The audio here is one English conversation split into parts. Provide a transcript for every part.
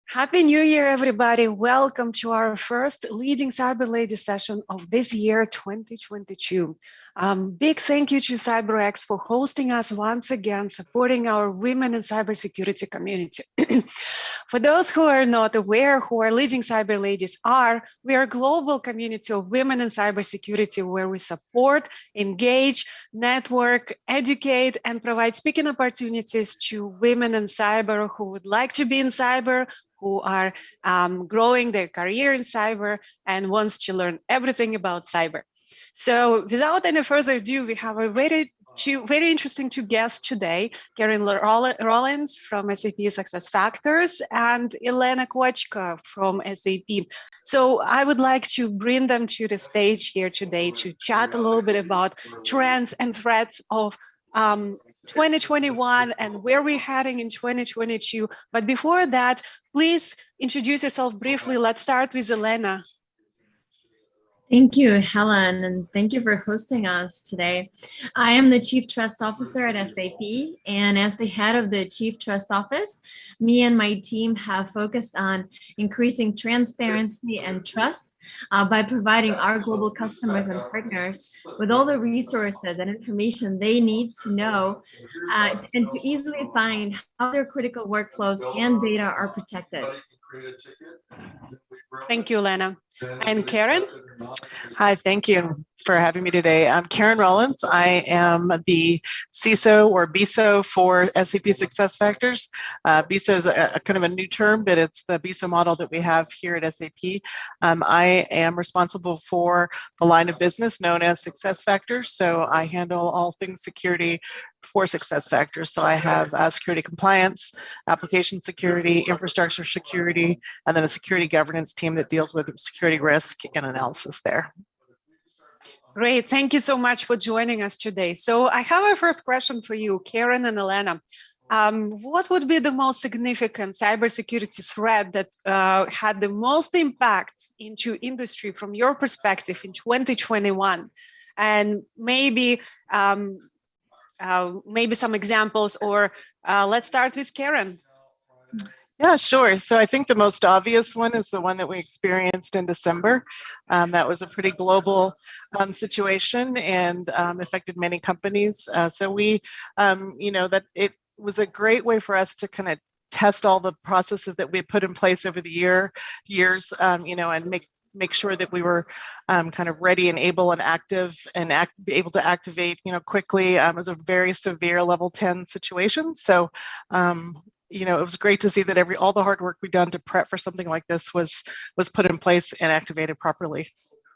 Happy New Year, everybody. Welcome to our first Leading Cyber Lady session of this year, 2022. Big thank you to CyberX for hosting us once again, supporting our women in cybersecurity community. For those who are not aware who our Leading Cyber Ladies are, we are a global community of women in cybersecurity where we support, engage, network, educate, and provide speaking opportunities to women in cyber who would like to be in cyber, who are growing their career in cyber and wants to learn everything about cyber. So without any further ado, we have a very interesting two guests today, Karen Rollins from SAP SuccessFactors and Elena Kvochko from SAP. So I would like to bring them to the stage here today to chat a little bit about trends and threats of 2021 and where we're heading in 2022. But before that, please introduce yourself briefly. Let's start with Elena. Thank you, Helen, and thank you for hosting us today. I am the Chief Trust Officer at SAP, and as the head of the Chief Trust Office, me and my team have focused on increasing transparency and trust by providing our global customers and partners with all the resources and information they need to know and to easily find how their critical workflows and data are protected. Thank you, Elena. And Karen? Hi, thank you for having me today. I'm Karen Rollins. I am the CISO or BISO for SAP SuccessFactors. BISO is a kind of a new term, but it's the BISO model that we have here at SAP. I am responsible for the line of business known as SuccessFactors. So I handle all things security for SuccessFactors. So I have security compliance, application security, infrastructure security, and then a security governance team that deals with security risk and analysis there. Great, thank you so much for joining us today. So I have a first question for you, Karen and Elena. What would be the most significant cybersecurity threat that had the most impact into industry from your perspective in 2021? And maybe some examples, or let's start with Karen. Yeah, sure. So I think the most obvious one is the one that we experienced in December. That was a pretty global situation and affected many companies. So we, that it was a great way for us to kind of test all the processes that we put in place over the years, and make sure that we were kind of ready and able and active and be able to activate, quickly. It was a very severe level 10 situation. So, it was great to see that all the hard work we've done to prep for something like this was put in place and activated properly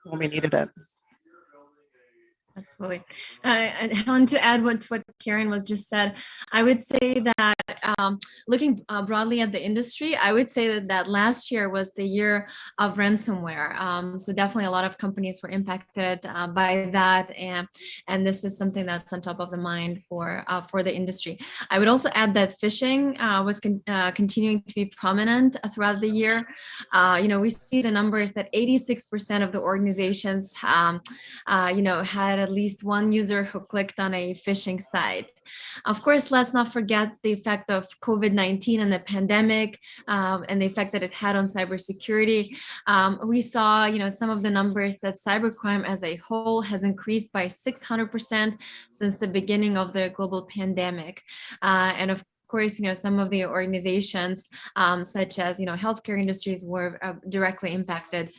when we needed it. Absolutely. And Helen, to add to what Karen was just said, I would say that looking broadly at the industry, I would say that last year was the year of ransomware. So definitely a lot of companies were impacted by that, and this is something that's on top of the mind for the industry. I would also add that phishing was continuing to be prominent throughout the year. We see the numbers that 86% of the organizations, had at least one user who clicked on a phishing site. Of course, let's not forget the effect of COVID-19 and the pandemic and the effect that it had on cybersecurity. We saw, some of the numbers that cybercrime as a whole has increased by 600% since the beginning of the global pandemic. And of course, some of the organizations, such as, healthcare industries were directly impacted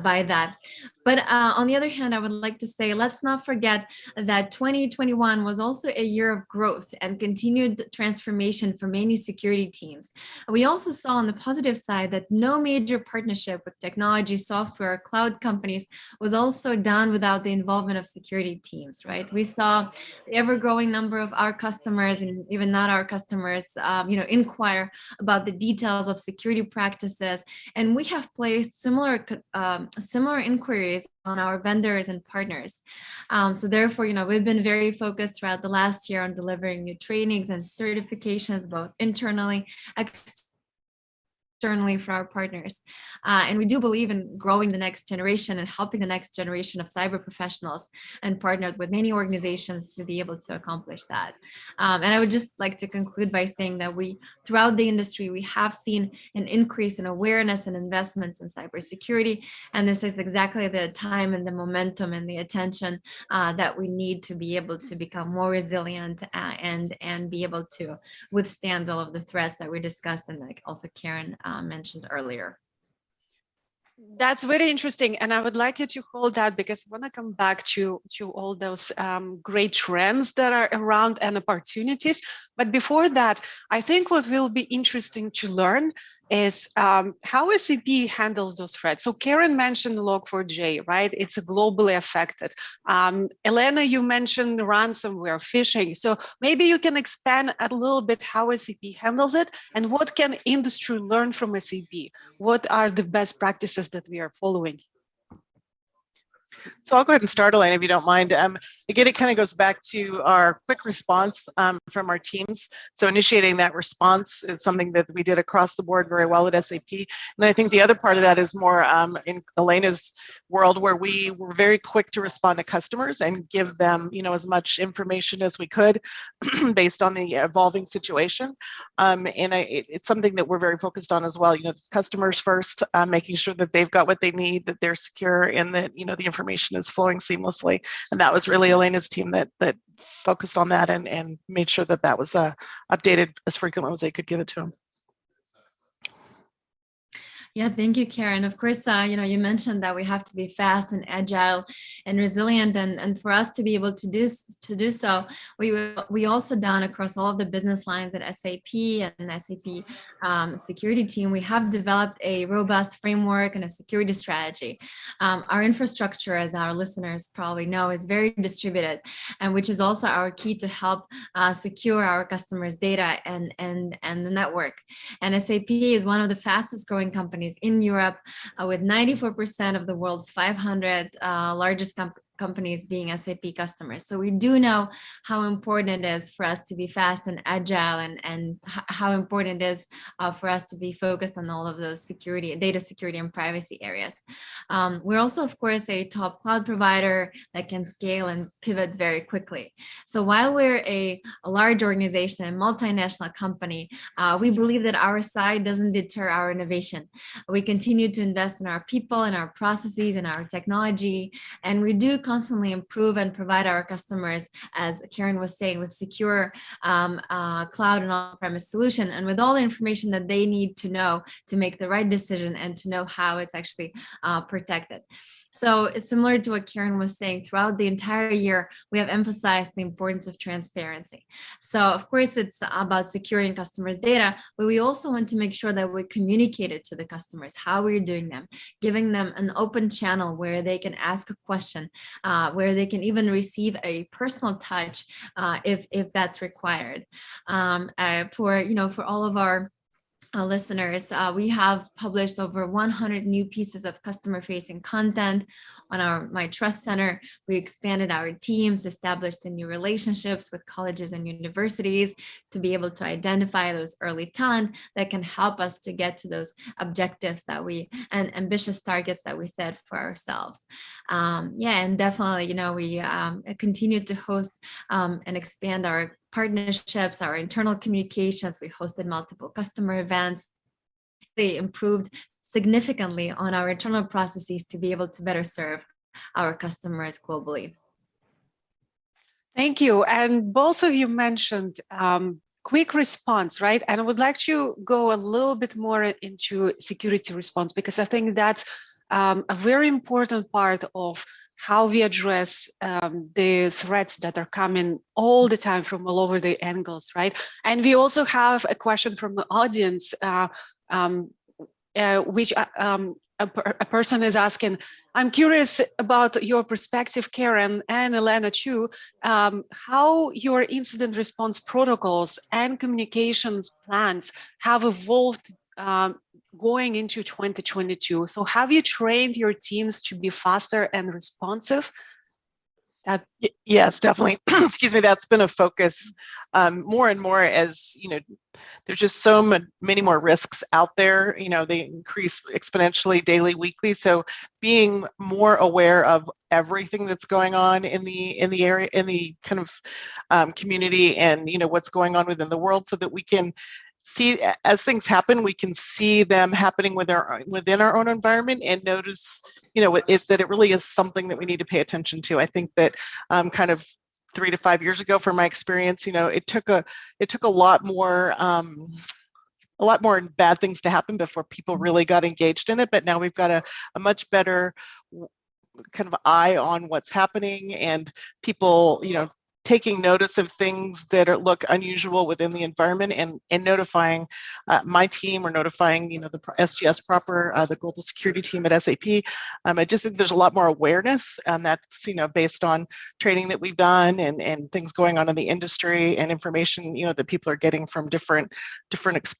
by that. But on the other hand, I would like to say, let's not forget that 2021 was also a year of growth and continued transformation for many security teams. We also saw on the positive side that no major partnership with technology, software, cloud companies was also done without the involvement of security teams, right? We saw the ever-growing number of our customers, and even not our customers, inquire about the details of security practices. And we have placed similar inquiries on our vendors and partners. So therefore, we've been very focused throughout the last year on delivering new trainings and certifications, both internally, externally, externally for our partners. And we do believe in growing the next generation and helping the next generation of cyber professionals, and partnered with many organizations to be able to accomplish that. And I would just like to conclude by saying that throughout the industry, we have seen an increase in awareness and investments in cybersecurity. And this is exactly the time and the momentum and the attention that we need to be able to become more resilient and be able to withstand all of the threats that we discussed and like also Karen mentioned earlier. That's very interesting, and I would like you to hold that because I want to come back to all those great trends that are around and opportunities. But before that, I think what will be interesting to learn is how SAP handles those threats. So Karen mentioned Log4j, right? It's globally affected. Elena, you mentioned ransomware, phishing. So maybe you can expand a little bit how SAP handles it and what can industry learn from SAP? What are the best practices that we are following? So I'll go ahead and start, Elena, if you don't mind. Again, it kind of goes back to our quick response from our teams. So initiating that response is something that we did across the board very well at SAP. And I think the other part of that is more in Elena's world, where we were very quick to respond to customers and give them, as much information as we could based on the evolving situation. It's something that we're very focused on as well. Customers first, making sure that they've got what they need, that they're secure, and that the information is flowing seamlessly. And that was really Elena's team that focused on that and made sure that that was updated as frequently as they could give it to them. Yeah, thank you, Karen. Of course, you mentioned that we have to be fast and agile and resilient, and for us to be able to do so, we also done across all of the business lines at SAP and SAP security team. We have developed a robust framework and a security strategy. Our infrastructure, as our listeners probably know, is very distributed, and which is also our key to help secure our customers' data and the network. And SAP is one of the fastest growing companies in Europe, with 94% of the world's 500 largest companies being SAP customers. So we do know how important it is for us to be fast and agile, and how important it is for us to be focused on all of those data security and privacy areas. We're also, of course, a top cloud provider that can scale and pivot very quickly. So while we're a large organization, a multinational company, we believe that our size doesn't deter our innovation. We continue to invest in our people and our processes and our technology, and we do constantly improve and provide our customers, as Karen was saying, with secure cloud and on-premise solution, and with all the information that they need to know to make the right decision and to know how it's actually protected. So it's similar to what Karen was saying. Throughout the entire year, we have emphasized the importance of transparency. So of course, it's about securing customers' data, but we also want to make sure that we communicate it to the customers, how we're doing them, giving them an open channel where they can ask a question, where they can even receive a personal touch if that's required. For all of our listeners, we have published over 100 new pieces of customer-facing content on our My Trust Center. We expanded our teams, established new relationships with colleges and universities to be able to identify those early talent that can help us to get to those objectives and ambitious targets that we set for ourselves. And definitely, we continue to host and expand our partnerships, our internal communications. We hosted multiple customer events. They improved significantly on our internal processes to be able to better serve our customers globally. Thank you. And both of you mentioned quick response, right? And I would like to go a little bit more into security response, because I think that's a very important part of how we address the threats that are coming all the time from all over the angles, right? And we also have a question from the audience, which a person is asking, I'm curious about your perspective, Karen and Elena too, how your incident response protocols and communications plans have evolved going into 2022. So have you trained your teams to be faster and responsive? Yes, definitely. Excuse me. That's been a focus more and more as, there's just so many more risks out there. They increase exponentially daily, weekly. So being more aware of everything that's going on in the area, in the kind of community, and what's going on within the world, so that we can see, as things happen, we can see them happening within our own environment, and notice, that it really is something that we need to pay attention to. I think that kind of 3 to 5 years ago, from my experience, it took a lot more bad things to happen before people really got engaged in it. But now we've got a much better kind of eye on what's happening, and people, taking notice of things that look unusual within the environment, and notifying my team, or notifying, the SGS proper, the global security team at SAP. I just think there's a lot more awareness, and that's, based on training that we've done, and things going on in the industry, and information, that people are getting from different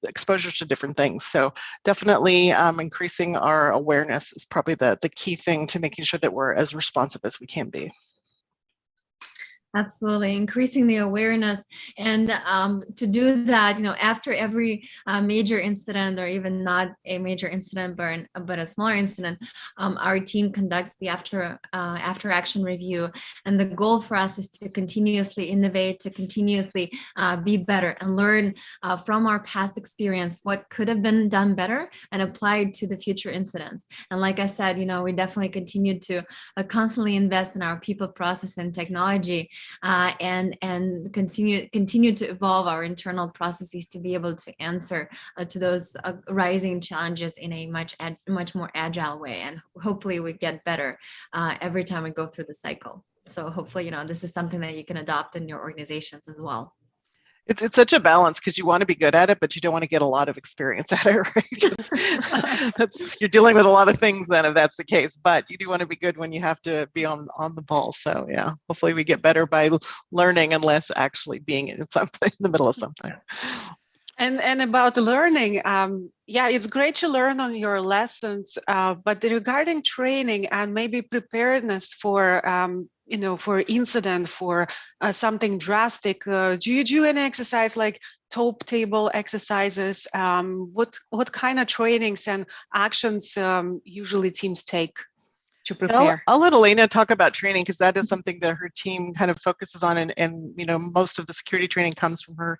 exposures to different things. So definitely increasing our awareness is probably the key thing to making sure that we're as responsive as we can be. Absolutely, increasing the awareness, and to do that, after every major incident, or even not a major incident, but a smaller incident, our team conducts the after action review, and the goal for us is to continuously innovate, to continuously be better, and learn from our past experience what could have been done better, and apply it to the future incidents. And like I said, we definitely continue to constantly invest in our people, process, and technology. And continue to evolve our internal processes to be able to answer to those rising challenges in a much more agile way. And hopefully we get better every time we go through the cycle. So hopefully, this is something that you can adopt in your organizations as well. It's such a balance, because you want to be good at it, but you don't want to get a lot of experience at it, right? You're dealing with a lot of things then, if that's the case. But you do want to be good when you have to be on the ball. So yeah, hopefully we get better by learning, and less actually being in something, in the middle of something. And about learning, yeah, it's great to learn on your lessons, but regarding training and maybe preparedness for for incident, for something drastic, do you do any exercise like top table exercises? What kind of trainings and actions usually teams take to prepare? I'll let Elena talk about training, because that is something that her team kind of focuses on, and most of the security training comes from her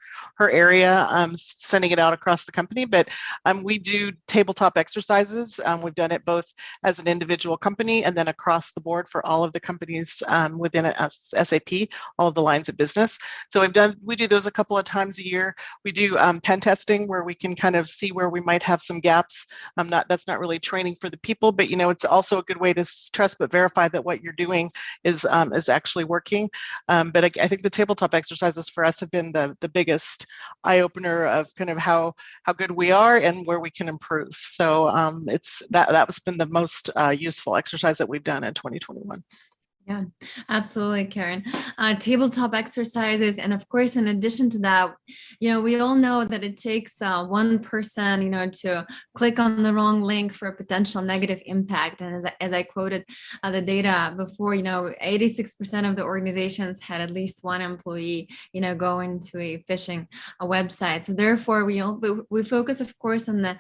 area, sending it out across the company. But we do tabletop exercises. We've done it both as an individual company, and then across the board for all of the companies within SAP, all of the lines of business. So we do those a couple of times a year. We do pen testing, where we can kind of see where we might have some gaps. That's not really training for the people, but it's also a good way to trust but verify that what you're doing is actually working. But I think the tabletop exercises for us have been the biggest eye-opener of kind of how good we are and where we can improve. So that's been the most useful exercise that we've done in 2021. Yeah, absolutely, Karen. Tabletop exercises, and of course, in addition to that, we all know that it takes one person, to click on the wrong link for a potential negative impact. And as I quoted the data before, 86% of the organizations had at least one employee, go into a phishing website. So therefore, we focus, of course, on the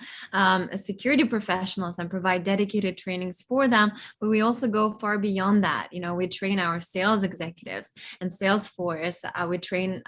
security professionals and provide dedicated trainings for them, but we also go far beyond that. We train our sales executives and sales force. We train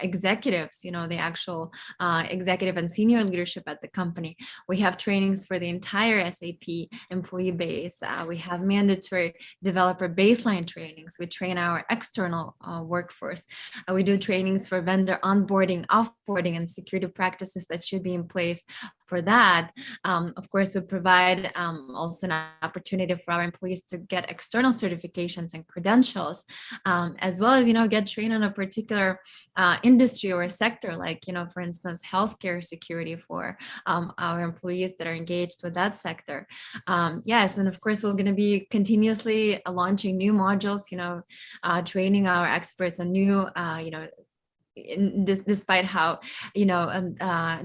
executives, the actual executive and senior leadership at the company. We have trainings for the entire SAP employee base. We have mandatory developer baseline trainings. We train our external workforce. We do trainings for vendor onboarding, offboarding, and security practices that should be in place for that. Of course, we provide also an opportunity for our employees to get external certifications and credentials, as well as, get trained on a particular industry or a sector, like, for instance, healthcare security for our employees that are engaged with that sector. Yes, and of course, we're going to be continuously launching new modules, training our experts on new, despite how,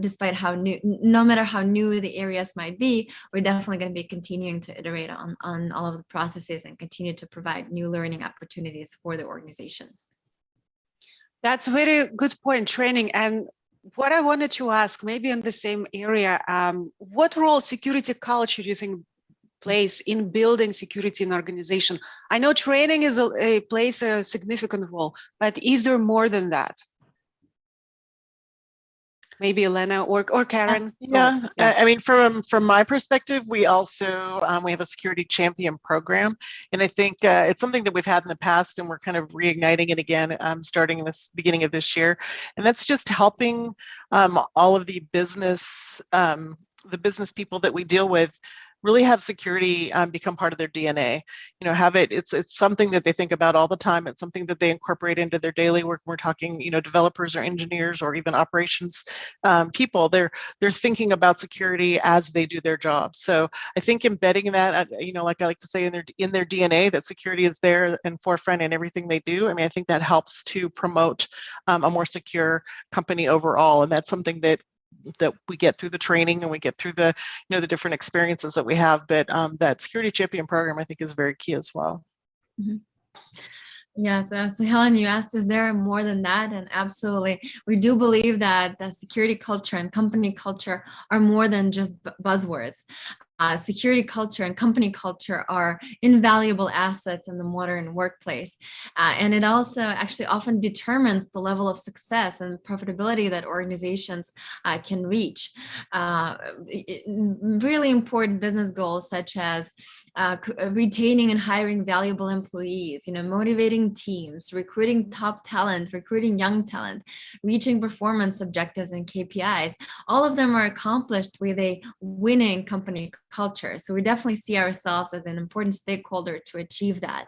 despite how new, no matter how new the areas might be, we're definitely going to be continuing to iterate on all of the processes and continue to provide new learning opportunities for the organization. That's a very good point, training. And what I wanted to ask, maybe in the same area, what role security culture do you think plays in building security in organization? I know training is plays a significant role, but is there more than that? Maybe Elena or Karen. Yeah, I mean, from my perspective, we also we have a security champion program, and I think it's something that we've had in the past, and we're kind of reigniting it again, starting in this beginning of this year, and that's just helping all of the business people that we deal with really have security become part of their DNA. You know, have it. It's something that they think about all the time. It's something that they incorporate into their daily work. We're talking, you know, developers or engineers or even operations people. They're thinking about security as they do their job. So I think embedding that, you know, like I like to say, in their DNA, that security is there and forefront in everything they do. I mean, I think that helps to promote a more secure company overall, and that's something that we get through the training and we get through the, you know, the different experiences that we have. But that security champion program, I think, is very key as well. Mm-hmm. Yeah, so Helen, you asked, is there more than that? And absolutely, we do believe that the security culture and company culture are more than just buzzwords. Security culture and company culture are invaluable assets in the modern workplace. And it also actually often determines the level of success and profitability that organizations can reach. Really important business goals such as retaining and hiring valuable employees, you know, motivating teams, recruiting top talent, recruiting young talent, reaching performance objectives and KPIs. All of them are accomplished with a winning company culture. So we definitely see ourselves as an important stakeholder to achieve that.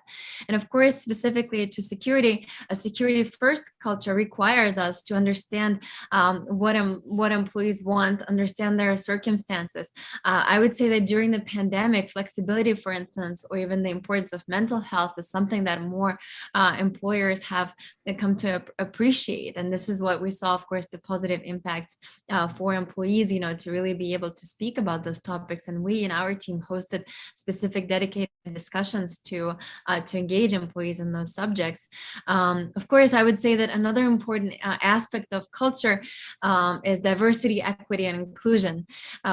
And of course, specifically to security, a security first culture requires us to understand what employees want, understand their circumstances. I would say that during the pandemic, flexibility, for instance, or even the importance of mental health is something that more employers have come to appreciate. And this is what we saw, of course, the positive impacts for employees, you know, to really be able to speak about those topics. And we in our team hosted specific dedicated discussions to engage employees in those subjects. Of course, I would say that another important aspect of culture is diversity, equity, and inclusion.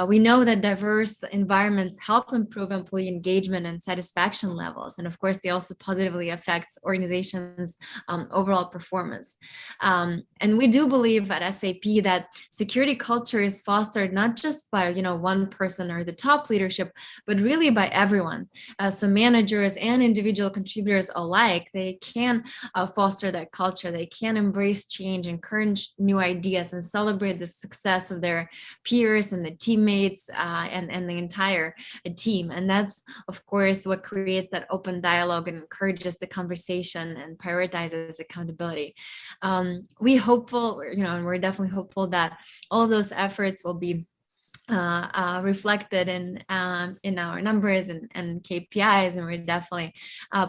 We know that diverse environments help improve employee engagement and satisfaction levels. And of course, they also positively affect organizations' overall performance. And we do believe at SAP that security culture is fostered not just by, you know, one person or the top leadership, but really by everyone. So managers and individual contributors alike, they can foster that culture. They can embrace change, encourage new ideas, and celebrate the success of their peers and the teammates and the entire team. And that's, of course, what creates that open dialogue and encourages the conversation and prioritizes accountability. We hopeful, you know, and we're definitely hopeful that all of those efforts will be reflected in our numbers and KPIs, and we're definitely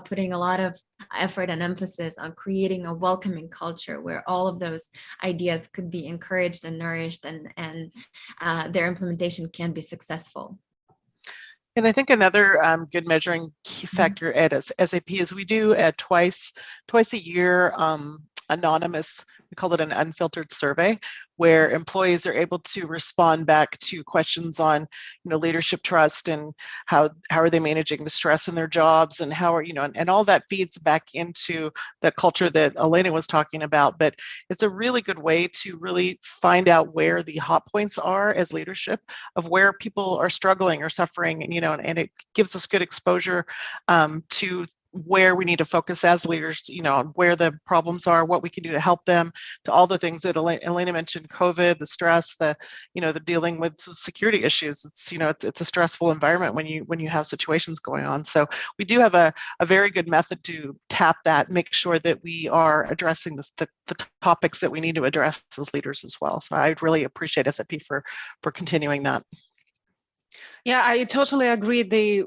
putting a lot of effort and emphasis on creating a welcoming culture where all of those ideas could be encouraged and nourished, and their implementation can be successful. And I think another good measuring key factor at SAP is we do twice a year anonymous, we call it an unfiltered survey, where employees are able to respond back to questions on, you know, leadership trust and how are they managing the stress in their jobs, and how are, you know, and all that feeds back into the culture that Elena was talking about. But it's a really good way to really find out where the hot points are as leadership, of where people are struggling or suffering, and, you know, and it gives us good exposure to where we need to focus as leaders, you know, where the problems are, what we can do to help them, to all the things that Elena mentioned, COVID, the stress, the, you know, the dealing with security issues. It's, you know, it's a stressful environment when you have situations going on. So we do have a very good method to tap that, make sure that we are addressing the topics that we need to address as leaders as well. So I'd really appreciate SAP for continuing that. Yeah, I totally agree.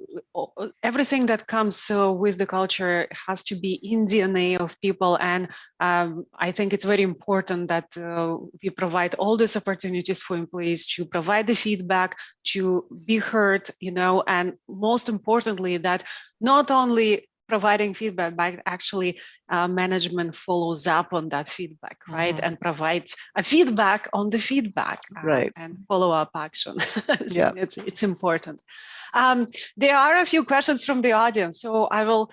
Everything that comes with the culture has to be in DNA of people, and I think it's very important that we provide all these opportunities for employees to provide the feedback, to be heard, and most importantly, that not only providing feedback, but actually management follows up on that feedback, right? And provides a feedback on the feedback, Right. and follow-up action. Yeah. It's important. There are a few questions from the audience, so I will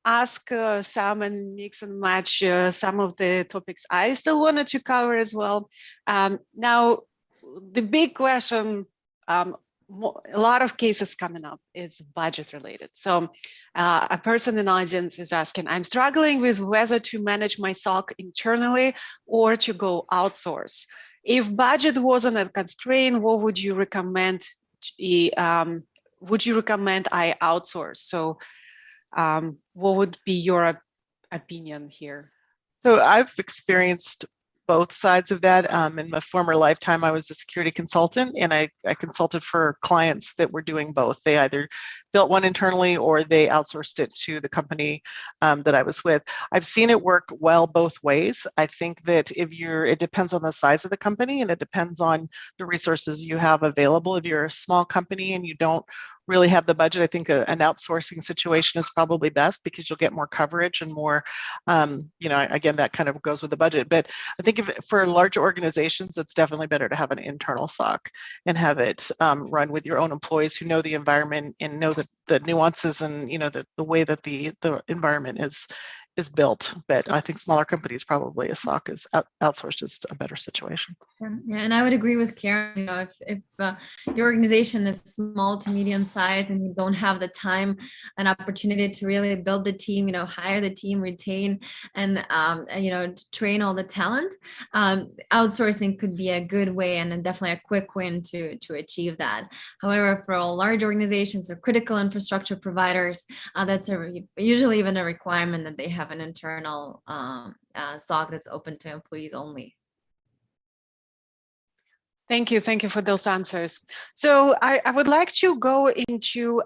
ask Sam and mix and match some of the topics I still wanted to cover as well. Now, the big question, a lot of cases coming up is budget related. So a person in the audience is asking, I'm struggling with whether to manage my SOC internally or to go outsource. If budget wasn't a constraint, what would you recommend? Would you recommend I outsource? So what would be your opinion here? So I've experienced both sides of that. In my former lifetime, I was a security consultant, and I consulted for clients that were doing both. They either built one internally or they outsourced it to the company that I was with. I've seen it work well both ways. I think that it depends on the size of the company, and it depends on the resources you have available. If you're a small company and you don't really have the budget, I think an outsourcing situation is probably best because you'll get more coverage and more, again, that kind of goes with the budget. But I think for large organizations, it's definitely better to have an internal SOC and have it run with your own employees who know the environment and know the nuances and the way that the environment is built. But I think smaller companies, probably a SOC is outsourced is a better situation. Yeah, and I would agree with Karen. If your organization is small to medium sized and you don't have the time and opportunity to really build the team, hire the team, retain, and train all the talent, outsourcing could be a good way and definitely a quick win to achieve that. However, for all large organizations or critical infrastructure providers, that's usually even a requirement that they have an internal SOC that's open to employees only. Thank you for those answers. So I would like to go into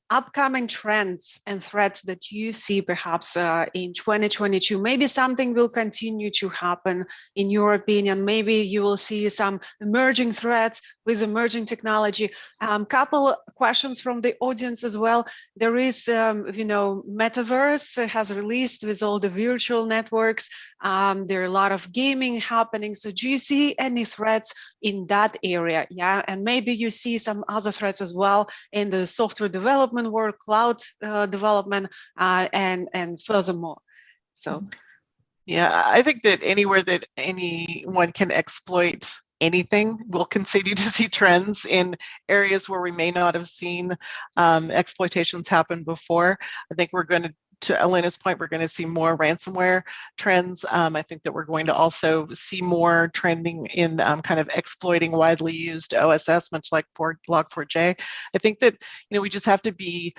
upcoming trends and threats that you see perhaps in 2022. Maybe something will continue to happen in your opinion. Maybe you will see some emerging threats with emerging technology. Couple questions from the audience as well. There is, Metaverse has released with all the virtual networks. There are a lot of gaming happening. So do you see any threats in that area? Yeah, and maybe you see some other threats as well in the software development world, cloud development, and furthermore. So yeah, I think that anywhere that anyone can exploit anything, we'll continue to see trends in areas where we may not have seen exploitations happen before. I think we're going to Elena's point, we're going to see more ransomware trends. I think that we're going to also see more trending in kind of exploiting widely used OSS, much like Log4j. I think that we just have to be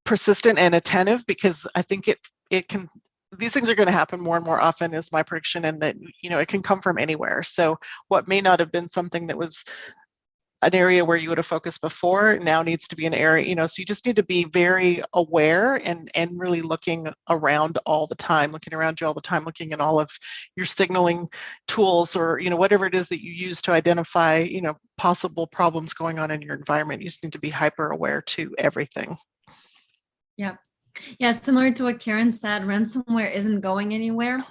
persistent and attentive, because I think these things are going to happen more and more often, is my prediction, and that it can come from anywhere. So what may not have been something that was an area where you would have focused before now needs to be an area, so you just need to be very aware and really looking around all the time, looking around you all the time, looking at all of your signaling tools, or whatever it is that you use to identify possible problems going on in your environment. You just need to be hyper aware to everything. Yeah, similar to what Karen said, ransomware isn't going anywhere.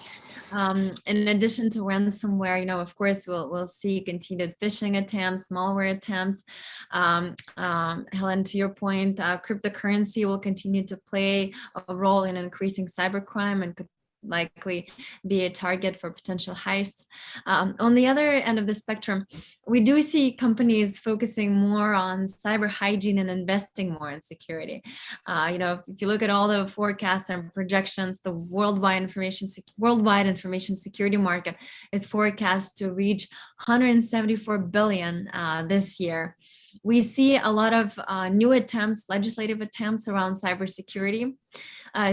In addition to ransomware, of course, we'll see continued phishing attempts, malware attempts. Helen, to your point, cryptocurrency will continue to play a role in increasing cybercrime and could likely be a target for potential heists. On the other end of the spectrum, we do see companies focusing more on cyber hygiene and investing more in security. If you look at all the forecasts and projections, the worldwide information security market is forecast to reach 174 billion this year. We see a lot of new legislative attempts around cybersecurity.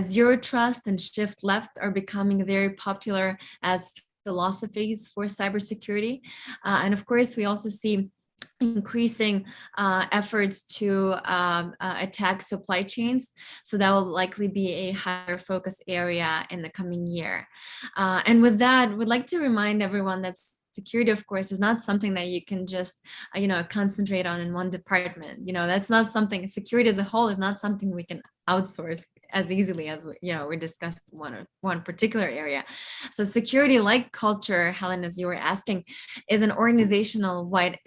Zero trust and shift left are becoming very popular as philosophies for cybersecurity. And of course, we also see increasing efforts to attack supply chains. So that will likely be a higher focus area in the coming year. And with that, we'd like to remind everyone that security, of course, is not something that you can just, concentrate on in one department. That's not something, security as a whole is not something we can outsource as easily as we discussed one particular area. So security, like culture, Helen, as you were asking, is an organization-wide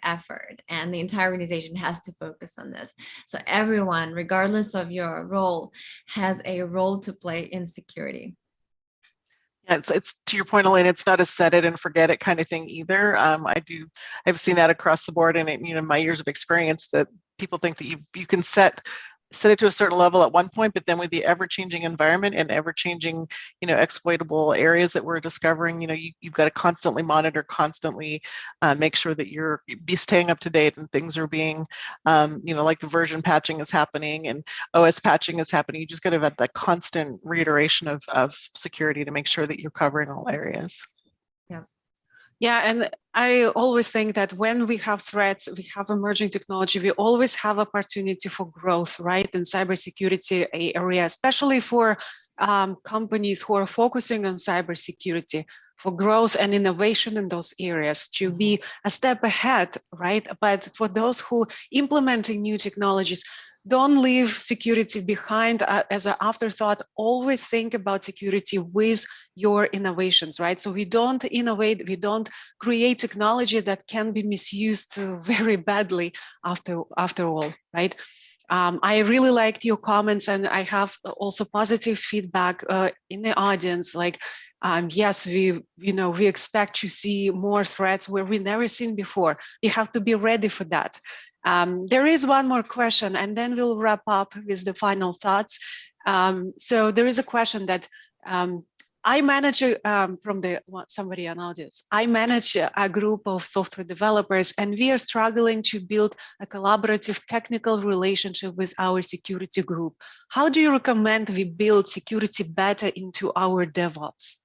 effort, and the entire organization has to focus on this. So everyone, regardless of your role, has a role to play in security. Yeah, it's to your point, Elena, it's not a set it and forget it kind of thing either. I've seen that across the board, and in my years of experience, that people think that you can set it to a certain level at one point, but then with the ever-changing environment and ever-changing, exploitable areas that we're discovering, you've got to constantly monitor, constantly make sure that you're staying up to date, and things are being, like the version patching is happening and OS patching is happening. You just got to have that constant reiteration of security to make sure that you're covering all areas. Yeah, and I always think that when we have threats, we have emerging technology, we always have opportunity for growth, right, in cybersecurity area, especially for companies who are focusing on cybersecurity, for growth and innovation in those areas, to be a step ahead, right? But for those who implementing new technologies, don't leave security behind as an afterthought. Always think about security with your innovations, right? So we don't innovate, we don't create technology that can be misused very badly after all, right? I really liked your comments, and I have also positive feedback in the audience. Like, yes, we expect to see more threats where we never seen before. We have to be ready for that. There is one more question, and then we'll wrap up with the final thoughts. So there is a question that I manage somebody in audience. I manage a group of software developers, and we are struggling to build a collaborative technical relationship with our security group. How do you recommend we build security better into our DevOps?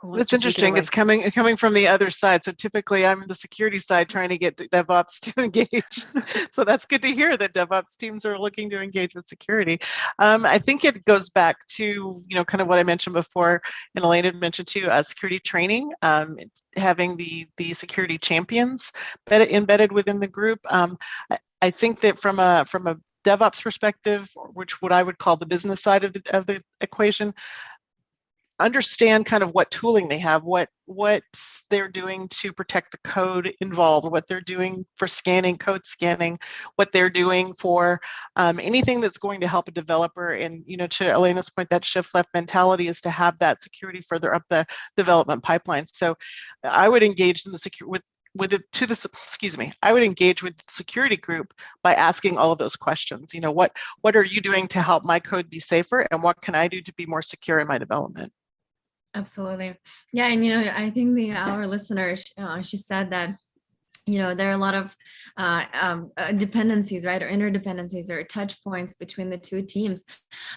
It's interesting. It's coming from the other side. So typically I'm in the security side trying to get DevOps to engage. So that's good to hear that DevOps teams are looking to engage with security. I think it goes back to, kind of what I mentioned before, and Elena mentioned too, security training, having the security champions embedded within the group. I think that from a DevOps perspective, which what I would call the business side of the equation, understand kind of what tooling they have, what they're doing to protect the code involved, what they're doing for scanning, code scanning, what they're doing for anything that's going to help a developer. And to Elena's point, that shift left mentality is to have that security further up the development pipeline. So I would engage in the I would engage with the security group by asking all of those questions. What are you doing to help my code be safer, and what can I do to be more secure in my development? Absolutely. Yeah. And, I think our listener, she said that, there are a lot of dependencies, right? Or interdependencies or touch points between the two teams.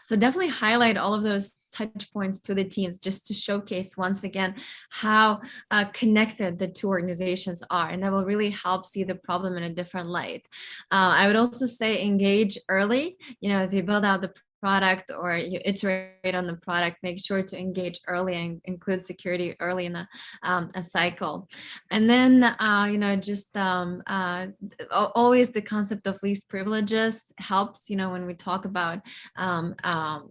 So definitely highlight all of those touch points to the teams, just to showcase once again how connected the two organizations are. And that will really help see the problem in a different light. I would also say engage early, as you build out the product or you iterate on the product, make sure to engage early and include security early in a cycle. And then, always the concept of least privileges helps, when we talk about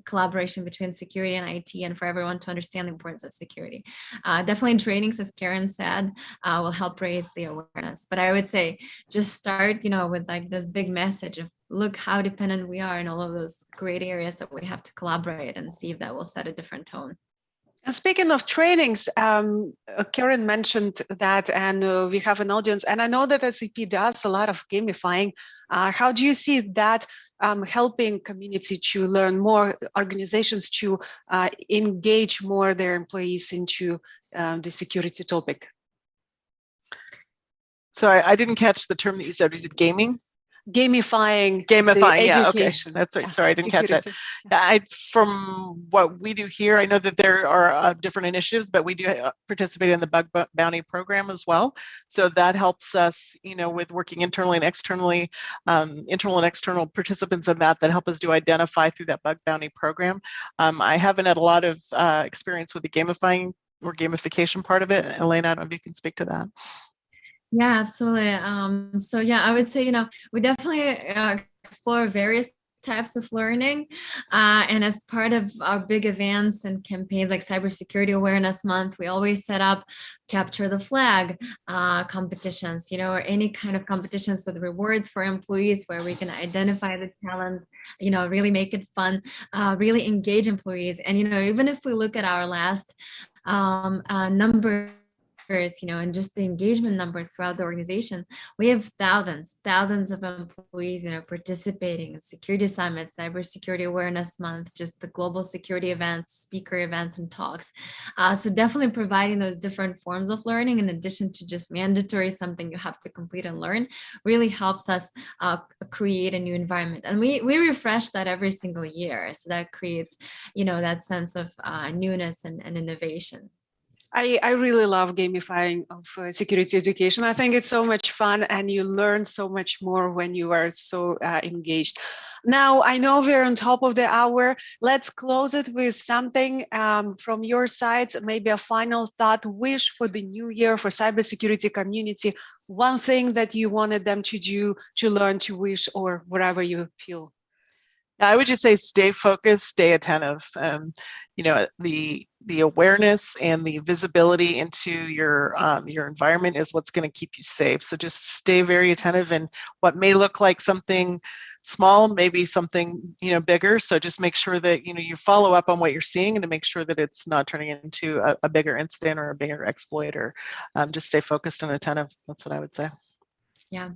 collaboration between security and IT, and for everyone to understand the importance of security. Definitely trainings, as Karen said, will help raise the awareness. But I would say just start, with like this big message of, look how dependent we are in all of those great areas that we have to collaborate, and see if that will set a different tone. And speaking of trainings, Karen mentioned that, and we have an audience, and I know that SAP does a lot of gamifying. How do you see that helping community to learn more, organizations to engage more their employees into the security topic? So I didn't catch the term that you said. You said gaming? gamifying the yeah, okay, education. that's right. Sorry, I didn't catch that. Security. From what we do here, I know that there are different initiatives, but we do participate in the bug bounty program as well. So that helps us, with working internally and externally, internal and external participants in that help us to identify through that bug bounty program. I haven't had a lot of experience with the gamifying or gamification part of it. Elena, I don't know if you can speak to that. Yeah, absolutely. So yeah, I would say, we definitely explore various types of learning. And as part of our big events and campaigns like Cybersecurity Awareness Month, we always set up capture the flag competitions, or any kind of competitions with rewards for employees where we can identify the talent, really make it fun, really engage employees. And, even if we look at our last numbers, and just the engagement numbers throughout the organization, we have thousands of employees, participating in security summits, Cybersecurity Awareness Month, just the global security events, speaker events, and talks. So definitely providing those different forms of learning, in addition to just mandatory something you have to complete and learn, really helps us create a new environment. And we refresh that every single year. So that creates, that sense of newness and innovation. I really love gamifying of security education. I think it's so much fun, and you learn so much more when you are so engaged. Now, I know we're on top of the hour. Let's close it with something from your side, maybe a final thought, wish for the new year for cybersecurity community, one thing that you wanted them to do, to learn, to wish, or whatever you feel. I would just say stay focused, stay attentive. The awareness and the visibility into your environment is what's going to keep you safe. So just stay very attentive, and what may look like something small, maybe something bigger. So just make sure that you follow up on what you're seeing, and to make sure that it's not turning into a bigger incident or a bigger exploit. Or just stay focused and attentive. That's what I would say. Yeah,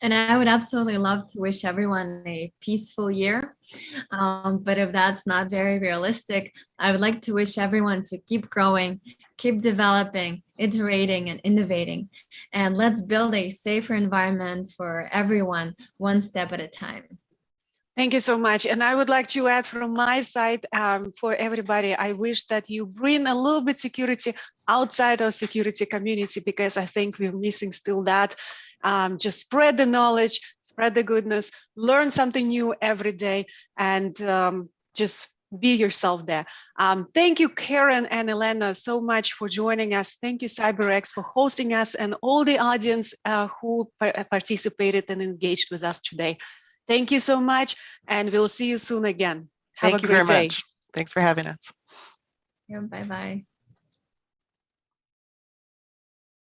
and I would absolutely love to wish everyone a peaceful year. But if that's not very realistic, I would like to wish everyone to keep growing, keep developing, iterating, and innovating. And let's build a safer environment for everyone, one step at a time. Thank you so much. And I would like to add from my side, for everybody, I wish that you bring a little bit security outside of security community, because I think we're missing still that. Just spread the knowledge, spread the goodness, learn something new every day, and just be yourself there. Thank you, Karen and Elena, so much for joining us. Thank you, CyberX, for hosting us, and all the audience who participated and engaged with us today. Thank you so much, and we'll see you soon again. Have a great day. Thank you very much. Thanks for having us. Yeah, bye-bye.